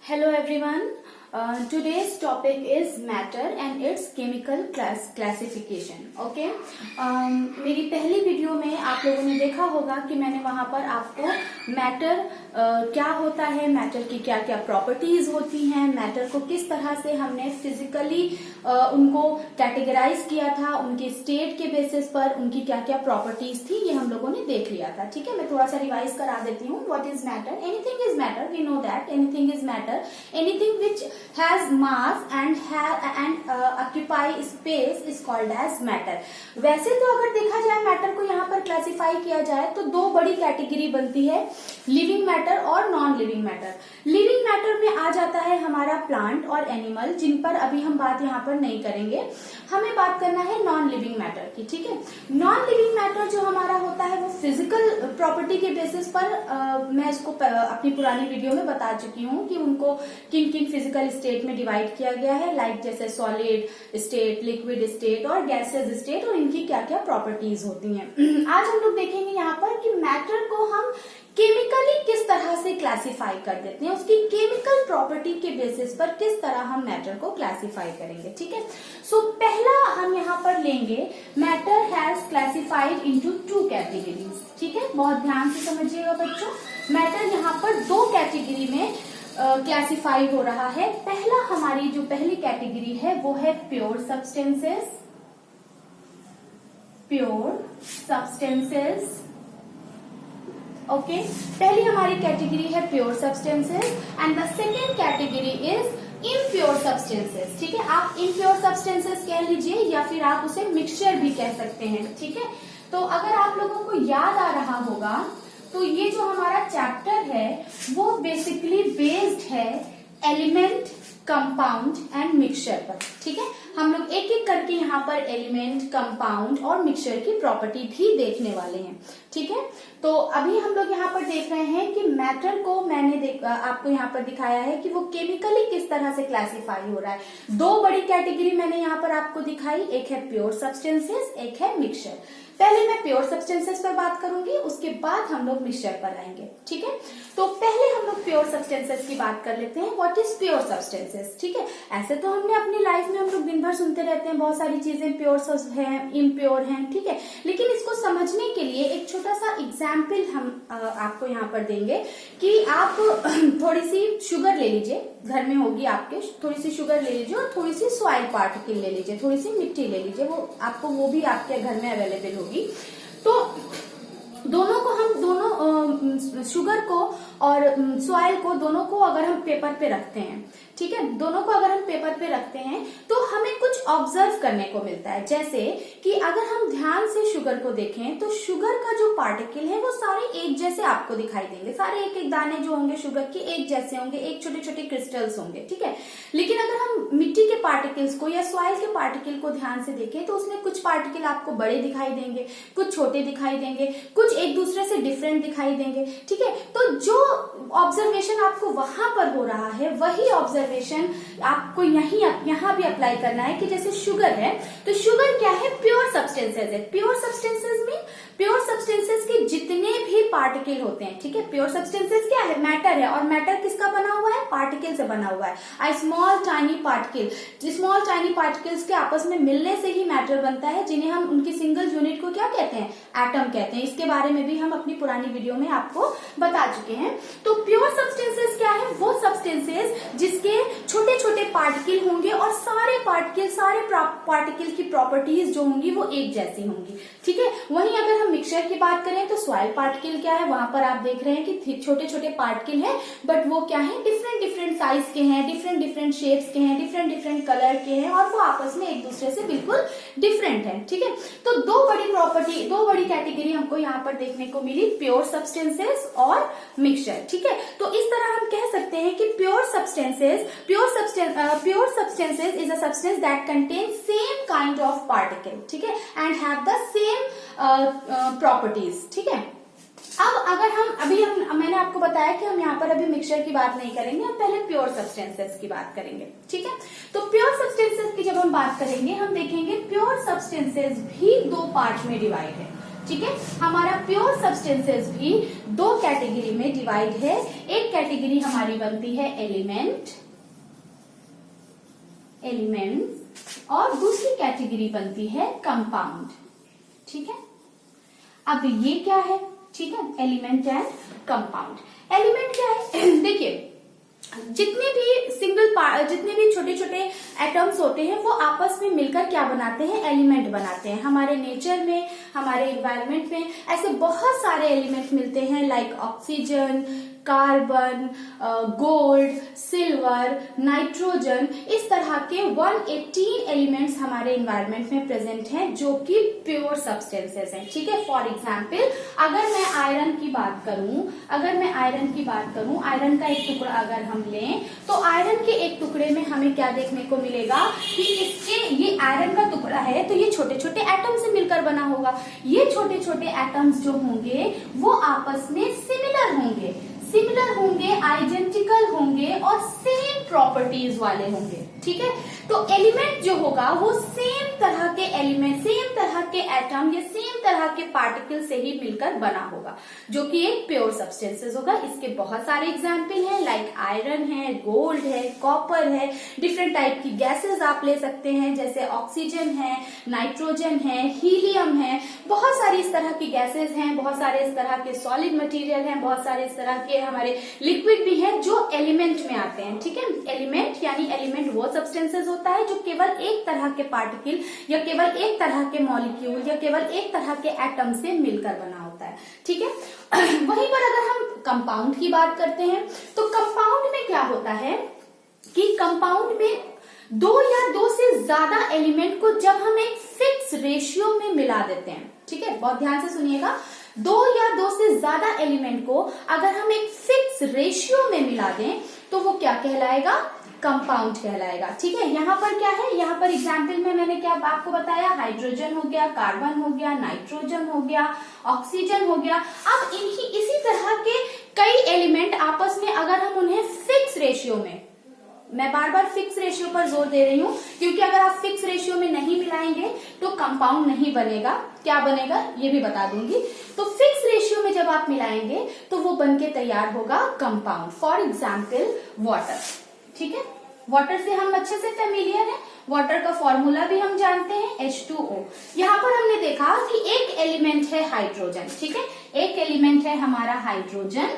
Hello everyone. Today's topic is matter and its chemical classification. Okay. मेरी पहली video में आप लोगों ने देखा होगा कि मैंने वहां पर आपको मैटर क्या होता है, मैटर की क्या क्या प्रॉपर्टीज होती हैं, मैटर को किस तरह से हमने फिजिकली उनको कैटेगराइज किया था, उनके स्टेट के बेसिस पर उनकी क्या क्या प्रॉपर्टीज थी, ये हम लोगों ने देख लिया था. ठीक है, मैं थोड़ा सा रिवाइज करा देती हूँ. What is matter? Anything is matter. We know that anything is matter. Anything which has mass and occupy space is called as matter. वैसे तो अगर देखा जाए मैटर को यहाँ पर क्लासिफाई किया जाए तो दो बड़ी कैटेगरी बनती है, लिविंग मैटर और non living matter. Living matter में आ जाता है हमारा प्लांट और एनिमल, जिन पर अभी हम बात यहाँ पर नहीं करेंगे. हमें बात करना है नॉन लिविंग मैटर की. ठीक है, नॉन लिविंग मैटर जो हमारा होता है वो फिजिकल प्रॉपर्टी के बेसिस पर मैं इसको अपनी पुरानी वीडियो में बता चुकी हूँ कि उनको किन किन फिजिकल स्टेट में डिवाइड किया गया है, लाइक जैसे सॉलिड स्टेट, लिक्विड स्टेट और गैसेज स्टेट, और इनकी क्या क्या प्रॉपर्टीज होती हैं. आज हम लोग देखेंगे यहाँ पर कि मैटर को हम केमिकली किस तरह से क्लासिफाई कर देते हैं, उसकी केमिकल प्रॉपर्टी के बेसिस पर किस तरह हम मैटर को क्लासिफाई करेंगे. ठीक है, सो पहला हम यहाँ पर लेंगे, matter has classified into two categories. ठीक है, बहुत ध्यान से समझिएगा बच्चों. मैटर यहाँ पर दो कैटेगरी में क्लासिफाई हो रहा है. पहला हमारी जो पहली कैटेगरी है वो है pure substances. Pure substances. Okay, पहली हमारी कैटेगरी है pure substances and the second category is impure substances. ठीक है, आप इम्प्योर सब्सटेंसेस कह लीजिए या फिर आप उसे मिक्सचर भी कह सकते हैं. ठीक है, तो अगर आप लोगों को याद आ रहा होगा तो ये जो हमारा चैप्टर है वो बेसिकली बेस्ड है एलिमेंट, कंपाउंड एंड मिक्सचर पर. ठीक है, हम लोग एक एक करके यहाँ पर एलिमेंट, कंपाउंड और मिक्सचर की प्रॉपर्टी भी देखने वाले हैं. ठीक है, तो अभी हम लोग यहाँ पर देख रहे हैं कि मैटर को मैंने आपको यहाँ पर दिखाया है कि वो केमिकली किस तरह से क्लासिफाई हो रहा है. दो बड़ी कैटेगरी मैंने यहाँ पर आपको दिखाई, एक है प्योर सब्सटेंसेस, एक है मिक्सचर. पहले मैं प्योर सब्सटेंसेस पर बात करूंगी, उसके बाद हम लोग मिक्सचर पर आएंगे. ठीक है, तो पहले हम लोग प्योर सब्सटेंसेस की बात कर लेते हैं. What is pure substances? ठीक है, ऐसे तो हमने अपनी लाइफ में हम लोग दिन भर सुनते रहते हैं बहुत सारी चीजें प्योर हैं, इम्प्योर हैं. ठीक है, लेकिन इसको समझने के लिए एक छोटा सा एग्जाम्पल हम आपको यहाँ पर देंगे कि आप थोड़ी सी शुगर ले लीजिए, घर में होगी आपके, थोड़ी सी शुगर ले लीजिए और थोड़ी सी सॉइल पार्टिकल ले लीजिए, थोड़ी सी मिट्टी ले लीजिए, वो भी आपके घर में अवेलेबल होगी. तो दोनों को हम शुगर को और सॉइल को, दोनों को अगर हम पेपर पे रखते हैं, ठीक है, दोनों को अगर हम पेपर पे रखते हैं तो हमें कुछ ऑब्जर्व करने को मिलता है. जैसे कि अगर हम ध्यान से शुगर को देखें तो शुगर का जो पार्टिकल है वो सारे एक जैसे आपको दिखाई देंगे. सारे एक एक दाने जो होंगे शुगर के एक जैसे होंगे, एक छोटे छोटे क्रिस्टल्स होंगे. ठीक है, लेकिन अगर हम मिट्टी के पार्टिकल्स को या सॉइल के पार्टिकल को ध्यान से देखें तो उसमें कुछ पार्टिकल आपको बड़े दिखाई देंगे, कुछ छोटे दिखाई देंगे, कुछ एक दूसरे से डिफरेंट दिखाई देंगे. ठीक है, तो जो ऑब्जर्वेशन आपको वहां पर हो रहा है वही ऑब्जर्वेशन आपको यहाँ भी अप्लाई करना है. कि जैसे शुगर है तो शुगर क्या है? प्योर सब्सटेंसेस है. प्योर सब्सटेंसेस में प्योर सब्सटेंसेस के जितने भी पार्टिकल होते हैं, ठीक है, प्योर सब्सटेंसेस क्या है? मैटर है. और मैटर किसका बना हुआ है? पार्टिकल से बना हुआ है. Small tiny particle, small tiny particles के आपस में मिलने से ही मैटर बनता है, जिन्हें हम उनकी सिंगल यूनिट को क्या कहते हैं? एटम कहते हैं. इसके बारे में भी हम अपनी पुरानी वीडियो में आपको बता चुके हैं. तो प्योर सब्सटेंसेस क्या है? वो सब्सटेंसेस जिसके छोटे छोटे पार्टिकल होंगे और सारे पार्टिकल की प्रॉपर्टीज जो होंगी वो एक जैसी होंगी. ठीक है, वहीं अगर हम मिक्सचर की बात करें तो सॉइल पार्टिकल क्या है? वहां पर आप देख रहे हैं कि छोटे छोटे पार्टिकल हैं, बट वो क्या है? डिफरेंट डिफरेंट साइज के हैं, डिफरेंट डिफरेंट शेप्स के हैं, डिफरेंट डिफरेंट कलर के हैं, और वो आपस में एक दूसरे से बिल्कुल डिफरेंट है. ठीक है, तो दो बड़ी कैटेगरी हमको यहाँ पर देखने को मिली, प्योर सब्सटेंसेस और मिक्सचर. ठीक है, तो इस तरह हम कह सकते हैं कि pure substances is a substance that contain same kind of particle. ठीक है, and have the same properties. ठीक है, अब अगर मैंने आपको बताया कि हम यहाँ पर अभी मिक्सचर की बात नहीं करेंगे, हम पहले प्योर सब्सटेंसेस की बात करेंगे. ठीक है, तो प्योर सब्सटेंसेस की जब हम बात करेंगे हम देखेंगे प्योर सब्सटेंसेस भी दो पार्ट में डिवाइड है. ठीक है। हमारा प्योर सब्सटेंसेस भी दो कैटेगरी में डिवाइड है। एक कैटेगरी हमारी बनती है एलिमेंट और दूसरी कैटेगरी बनती है कंपाउंड, ठीक है। अब ये क्या है, ठीक है, एलिमेंट एंड कंपाउंड। एलिमेंट क्या है देखिए, जितने भी छोटे छोटे एटम्स होते हैं वो आपस में मिलकर क्या बनाते हैं, एलिमेंट बनाते हैं। हमारे नेचर में, हमारे एनवायरनमेंट में ऐसे बहुत सारे एलिमेंट मिलते हैं, like oxygen, carbon, gold, silver, nitrogen, इस तरह के 118 एलिमेंट्स हमारे एनवायरनमेंट में प्रेजेंट हैं जो कि प्योर सब्सटेंसेस हैं, ठीक है। फॉर एग्जाम्पल अगर मैं आयरन की बात करूं, आयरन का एक टुकड़ा अगर हम लें तो आयरन के एक टुकड़े में हमें क्या देखने को मिलेगा कि ये आयरन का टुकड़ा है तो ये छोटे छोटे एटम से मिलकर बना होगा। ये छोटे छोटे एटम्स जो होंगे वो आपस में सिमिलर होंगे, आइडेंटिकल होंगे और सेम प्रॉपर्टीज वाले होंगे, ठीक है। तो एलिमेंट जो होगा वो सेम तरह के एलिमेंट, सेम तरह के एटम या सेम तरह के पार्टिकल से ही मिलकर बना होगा, जो कि एक प्योर सब्सटेंसेस होगा। इसके बहुत सारे एग्जाम्पल हैं, लाइक आयरन है, गोल्ड है, कॉपर है, डिफरेंट टाइप की गैसेस आप ले सकते हैं, जैसे ऑक्सीजन है, नाइट्रोजन है, हीलियम है, बहुत सारी इस तरह की गैसेस हैं, बहुत सारे इस तरह के सॉलिड मटेरियल हैं, बहुत सारे इस तरह के हमारे लिक्विड भी हैं जो एलिमेंट में आते हैं, ठीक है। एलिमेंट वो सब्सटेंसेस होता है जो केवल एक तरह के पार्टिकल या केवल एक तरह के मॉलिक्यूल या केवल एक तरह के एटम से मिलकर बना होता है, ठीक है। वहीं पर अगर हम कंपाउंड की बात करते हैं तो कंपाउंड में क्या होता है कि कंपाउंड में दो या दो से ज्यादा एलिमेंट को जब हम एक फिक्स रेशियो में मिला देते हैं, ठीक है, बहुत ध्यान से सुनिएगा, दो या दो से ज्यादा एलिमेंट को अगर हम एक फिक्स रेशियो में मिला दें तो वो क्या कहलाएगा, कंपाउंड कहलाएगा, ठीक है। यहाँ पर क्या है, यहाँ पर एग्जाम्पल में मैंने क्या आपको बताया, हाइड्रोजन हो गया, कार्बन हो गया, नाइट्रोजन हो गया, ऑक्सीजन हो गया। अब इसी तरह के कई एलिमेंट आपस में अगर हम उन्हें फिक्स रेशियो में, मैं बार बार फिक्स रेशियो पर जोर दे रही हूँ क्योंकि अगर आप फिक्स रेशियो में नहीं मिलाएंगे तो कंपाउंड नहीं बनेगा। क्या बनेगा ये भी बता दूंगी। तो फिक्स रेशियो में जब आप मिलाएंगे तो वो बनके तैयार होगा कंपाउंड। फॉर एग्जाम्पल वाटर, ठीक है, वाटर से हम अच्छे से फेमिलियर हैं, वाटर का फॉर्मूला भी हम जानते हैं H2O। यहाँ पर हमने देखा कि एक एलिमेंट है हाइड्रोजन, ठीक है, एक एलिमेंट है हमारा हाइड्रोजन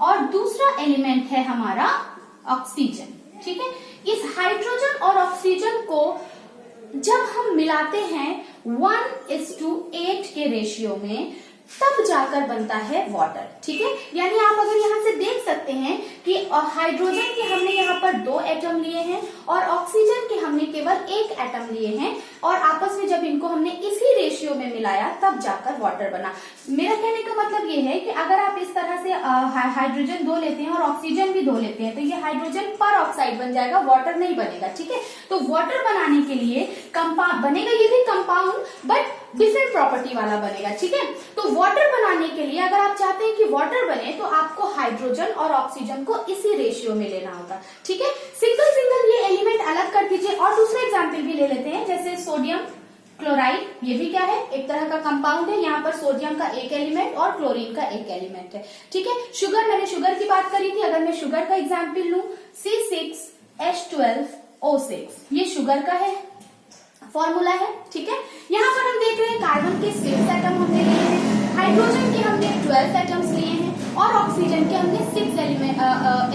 और दूसरा एलिमेंट है हमारा ऑक्सीजन, ठीक है। इस हाइड्रोजन और ऑक्सीजन को जब हम मिलाते हैं 1:8 के रेशियो में तब जाकर बनता है वाटर, ठीक है। यानी आप अगर यहाँ से देख सकते हैं कि हाइड्रोजन के हमने यहाँ पर 2 एटम लिए हैं और ऑक्सीजन के हमने केवल 1 एटम लिए हैं और आपस में जब इनको हमने इसी रेशियो में मिलाया तब जाकर वाटर बना। मेरा कहने का मतलब ये है कि अगर आप इस तरह से हाइड्रोजन 2 लेते हैं और ऑक्सीजन भी 2 लेते हैं तो ये हाइड्रोजन पर ऑक्साइड बन जाएगा, वाटर नहीं बनेगा, ठीक है। तो वाटर बनाने के लिए कंपाउंड बनेगा, ये भी कंपाउंड बट डिफरेंट प्रॉपर्टी वाला बनेगा, ठीक है। तो वाटर बनाने के लिए अगर आप चाहते हैं कि वाटर बने तो आपको हाइड्रोजन और ऑक्सीजन को इसी रेशियो में लेना होगा, ठीक है। सिंगल ये एलिमेंट अलग कर दीजिए और दूसरा एग्जाम्पल भी ले लेते हैं, जैसे सोडियम क्लोराइड। ये भी क्या है, एक तरह का कंपाउंड है। यहाँ पर सोडियम का एक एलिमेंट और क्लोरीन का एक एलिमेंट है, ठीक है। शुगर, मैंने शुगर की बात करी थी, अगर मैं शुगर का एग्जाम्पल लूं C6H12O6, ये शुगर का है फॉर्मूला है, ठीक है। यहाँ पर हम देख रहे हैं कार्बन के 6 एटम हमने लिए हैं, हाइड्रोजन के हमने 12 एटम्स लिए हैं और ऑक्सीजन के हमने 6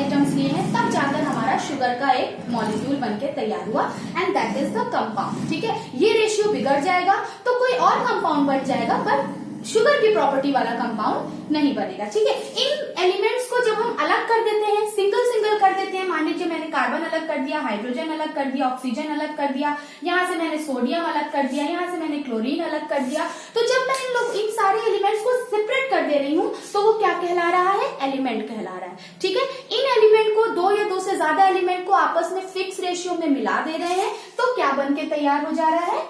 एटम्स लिए हैं, तब जाकर हमारा शुगर का एक मॉलिक्यूल बनके तैयार हुआ and that is the compound, ठीक है। ये रेशियो बिगड़ जाएगा तो कोई और कंपाउंड बन जाएगा पर शुगर की प्रॉपर्टी वाला कंपाउंड नहीं बनेगा, ठीक है। इन एलिमेंट्स को जब हम अलग कर देते हैं, सिंगल कर देते हैं, मान लीजिए मैंने कार्बन अलग कर दिया, हाइड्रोजन अलग कर दिया, ऑक्सीजन अलग कर दिया, यहाँ से मैंने सोडियम अलग कर दिया, यहाँ से मैंने क्लोरीन अलग कर दिया, तो जब मैं इन सारे एलिमेंट्स को सेपरेट कर दे रही हूँ तो वो क्या कहला रहा है, एलिमेंट कहला रहा है, ठीक है। इन एलिमेंट को 2 या 2 से ज्यादा एलिमेंट को आपस में फिक्स रेशियो में मिला दे रहे हैं तो क्या बन के तैयार हो जा रहा है,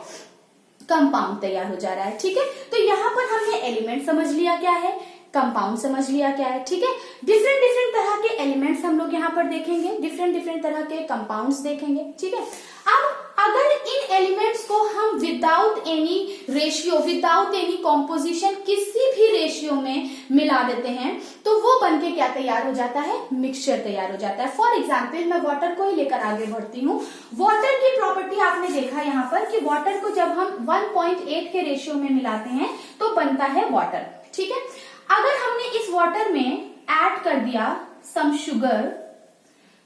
कंपाउंड तैयार हो जा रहा है, ठीक है। तो यहाँ पर हमने एलिमेंट समझ लिया क्या है, कंपाउंड समझ लिया क्या है, ठीक है। डिफरेंट तरह के एलिमेंट्स हम लोग यहाँ पर देखेंगे, डिफरेंट तरह के कंपाउंड्स देखेंगे, ठीक है। अब अगर इन एलिमेंट्स को हम without any ratio, without any composition, किसी भी रेशियो में मिला देते हैं तो वो बनके क्या तैयार हो जाता है, मिक्सचर तैयार हो जाता है। फॉर एग्जाम्पल मैं वाटर को ही लेकर आगे बढ़ती हूँ। वाटर की प्रॉपर्टी आपने देखा यहाँ पर कि वाटर को जब हम 1.8 के रेशियो में मिलाते हैं तो बनता है वाटर, ठीक है। अगर हमने इस वाटर में ऐड कर दिया सम शुगर,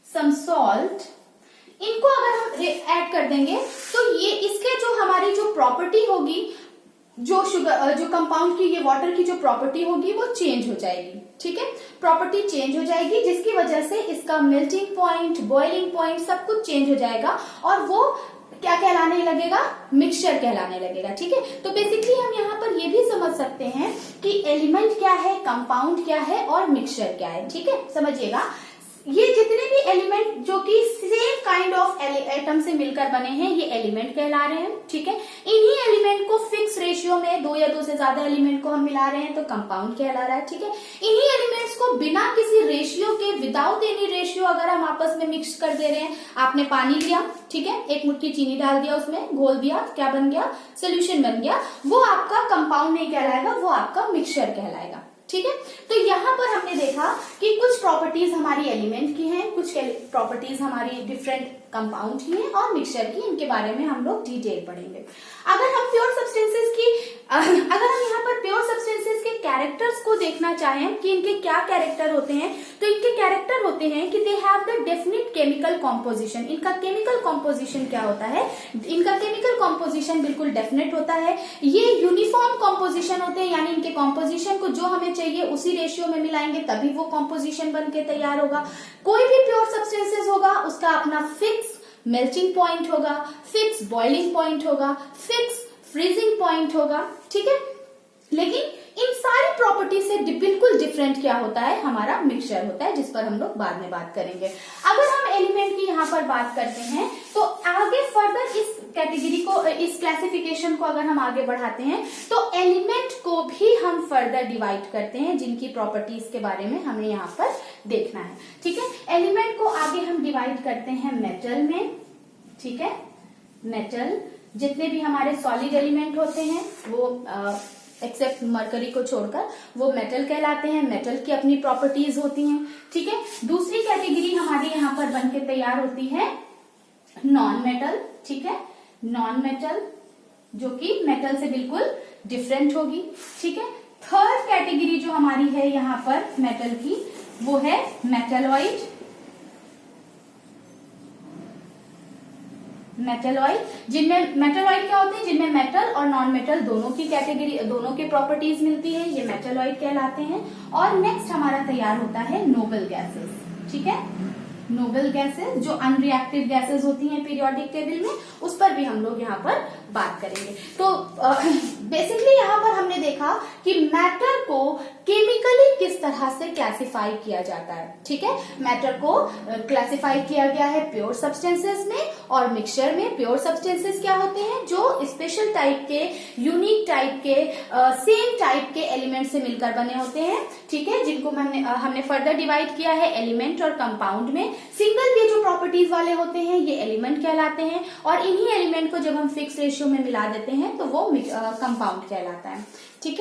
सम सॉल्ट, इनको अगर हम ऐड कर देंगे तो ये इसके जो हमारी जो प्रॉपर्टी होगी, जो शुगर, जो कंपाउंड की, ये वाटर की जो प्रॉपर्टी होगी वो चेंज हो जाएगी, ठीक है। प्रॉपर्टी चेंज हो जाएगी जिसकी वजह से इसका मेल्टिंग पॉइंट, बॉइलिंग पॉइंट सब कुछ चेंज हो जाएगा और वो क्या कहलाने लगेगा, मिक्सचर कहलाने लगेगा, ठीक है। तो बेसिकली हम यहाँ पर ये भी समझ सकते हैं कि एलिमेंट क्या है, कंपाउंड क्या है और मिक्सचर क्या है, ठीक है। समझिएगा, ये जितने भी एलिमेंट जो कि सेम काइंड ऑफ एटम से मिलकर बने हैं ये एलिमेंट कहला रहे हैं, ठीक है। इन्हीं एलिमेंट को फिक्स रेशियो में 2 या 2 से ज्यादा एलिमेंट को हम मिला रहे हैं तो कंपाउंड कहला रहा है, ठीक है। इन्हीं एलिमेंट्स को बिना किसी रेशियो के, विदाउट एनी रेशियो अगर हम आपस में मिक्स कर दे रहे हैं, आपने पानी लिया, ठीक है, एक मुट्ठी चीनी डाल दिया, उसमें घोल दिया, क्या बन गया, सोल्यूशन बन गया, वो आपका कंपाउंड नहीं कहलाएगा, वो आपका मिक्सचर कहलाएगा, ठीक है। तो यहाँ पर हमने देखा कि कुछ प्रॉपर्टीज हमारी एलिमेंट की हैं, कुछ प्रॉपर्टीज हमारी डिफरेंट कंपाउंड की हैं और मिक्सचर की, इनके बारे में हम लोग डिटेल पढ़ेंगे। अगर हम प्योर सब्सटेंसेस की, अगर हम यहाँ पर प्योर सब्सटेंसेस के कैरेक्टर्स को देखना चाहें कि इनके क्या कैरेक्टर होते हैं, तो इनके कैरेक्टर होते हैं कि they have the definite chemical composition. इनका केमिकल कॉम्पोजिशन क्या होता है, इनका केमिकल कॉम्पोजिशन बिल्कुल डेफिनेट होता है। ये यूनिफॉर्म कॉम्पोजिशन होते हैं, यानी इनके कॉम्पोजिशन को जो हमें चाहिए उसी रेशियो में मिलाएंगे तभी वो कॉम्पोजिशन बन के तैयार होगा। कोई भी प्योर सब्सटेंसेस होगा उसका अपना फिक्स मेल्टिंग पॉइंट होगा, फिक्स बॉइलिंग पॉइंट होगा, फिक्स फ्रीजिंग पॉइंट होगा, ठीक है। लेकिन इन सारी प्रॉपर्टी से बिल्कुल डिफरेंट क्या होता है, हमारा मिक्सचर होता है, जिस पर हम लोग बाद में बात करेंगे। अगर हम एलिमेंट की यहाँ पर बात करते हैं तो आगे फर्दर इस कैटेगरी को, इस क्लासिफिकेशन को अगर हम आगे बढ़ाते हैं तो एलिमेंट को भी हम फर्दर डिवाइड करते हैं, जिनकी प्रॉपर्टीज के बारे में हमें यहाँ पर देखना है, ठीक है। एलिमेंट को आगे हम डिवाइड करते हैं मेटल में, ठीक है। मेटल, जितने भी हमारे सॉलिड एलिमेंट होते हैं वो एक्सेप्ट मरकरी को छोड़कर वो मेटल कहलाते हैं। मेटल की अपनी प्रॉपर्टीज होती हैं, ठीक है। दूसरी कैटेगरी हमारी यहाँ पर बनके तैयार होती है नॉन मेटल, ठीक है। नॉन मेटल जो कि मेटल से बिल्कुल डिफरेंट होगी, ठीक है। थर्ड कैटेगरी जो हमारी है यहाँ पर मेटल की वो है मेटलॉइड। मेटलॉइड, जिनमें मेटलॉइड क्या होते हैं, जिनमें मेटल और नॉन मेटल दोनों की कैटेगरी, दोनों की प्रॉपर्टीज मिलती है, ये मेटलॉइड कहलाते हैं। और नेक्स्ट हमारा तैयार होता है नोबल गैसेस, ठीक है। नोबल गैसेस जो अनरिएक्टिव गैसेस होती हैं पीरियोडिक टेबल में, उस पर भी हम लोग यहाँ पर बात करेंगे। तो बेसिकली यहाँ पर हमने देखा कि मैटर को केमिकली किस तरह से क्लासिफाई किया जाता है, ठीक है। मैटर को क्लासिफाई किया गया है प्योर सब्सटेंसेस में और मिक्सचर में। प्योर सब्सटेंसेस क्या होते हैं, जो स्पेशल टाइप के, यूनिक टाइप के, सेम टाइप के एलिमेंट से मिलकर बने होते हैं, ठीक है, जिनको हमने फर्दर डिवाइड किया है एलिमेंट और कंपाउंड में। सिंगल के जो प्रॉपर्टीज वाले होते हैं ये एलिमेंट कहलाते हैं और इन्हीं एलिमेंट को जब हम फिक्स रेशियो में मिला देते हैं तो वो कंपाउंड कहलाता है, ठीक है।